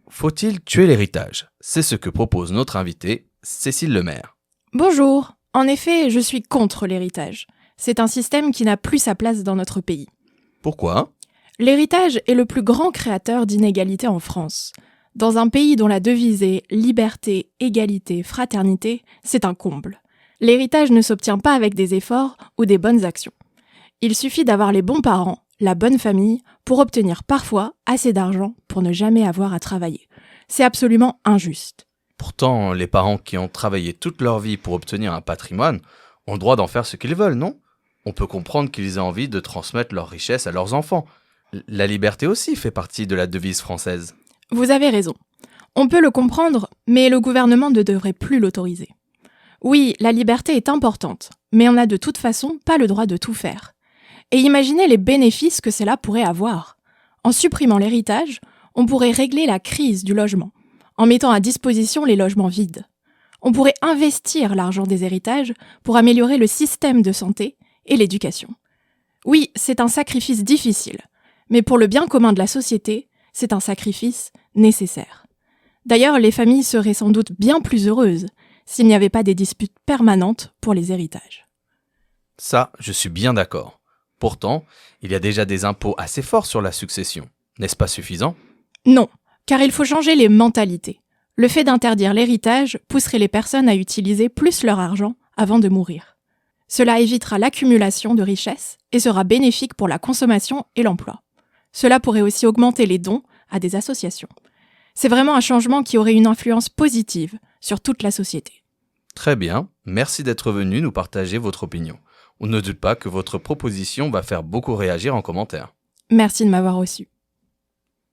Faut-il tuer l'héritage? C'est ce que propose notre invitée, Cécile Lemaire. Bonjour. En effet, je suis contre l'héritage. C'est un système qui n'a plus sa place dans notre pays. Pourquoi? L'héritage est le plus grand créateur d'inégalités en France. Dans un pays dont la devise est liberté, égalité, fraternité, c'est un comble. L'héritage ne s'obtient pas avec des efforts ou des bonnes actions. Il suffit d'avoir les bons parents, la bonne famille, pour obtenir parfois assez d'argent pour ne jamais avoir à travailler. C'est absolument injuste. Pourtant, les parents qui ont travaillé toute leur vie pour obtenir un patrimoine ont le droit d'en faire ce qu'ils veulent, non? On peut comprendre qu'ils aient envie de transmettre leur richesse à leurs enfants. La liberté aussi fait partie de la devise française. Vous avez raison. On peut le comprendre, mais le gouvernement ne devrait plus l'autoriser. Oui, la liberté est importante, mais on n'a de toute façon pas le droit de tout faire. Et imaginez les bénéfices que cela pourrait avoir. En supprimant l'héritage, on pourrait régler la crise du logement, en mettant à disposition les logements vides. On pourrait investir l'argent des héritages pour améliorer le système de santé et l'éducation. Oui, c'est un sacrifice difficile, mais pour le bien commun de la société, c'est un sacrifice nécessaire. D'ailleurs, les familles seraient sans doute bien plus heureuses s'il n'y avait pas des disputes permanentes pour les héritages. Ça, je suis bien d'accord. Pourtant, il y a déjà des impôts assez forts sur la succession. N'est-ce pas suffisant? Non, car il faut changer les mentalités. Le fait d'interdire l'héritage pousserait les personnes à utiliser plus leur argent avant de mourir. Cela évitera l'accumulation de richesses et sera bénéfique pour la consommation et l'emploi. Cela pourrait aussi augmenter les dons à des associations. C'est vraiment un changement qui aurait une influence positive sur toute la société. Très bien, merci d'être venu nous partager votre opinion. On ne doute pas que votre proposition va faire beaucoup réagir en commentaire. Merci de m'avoir reçu.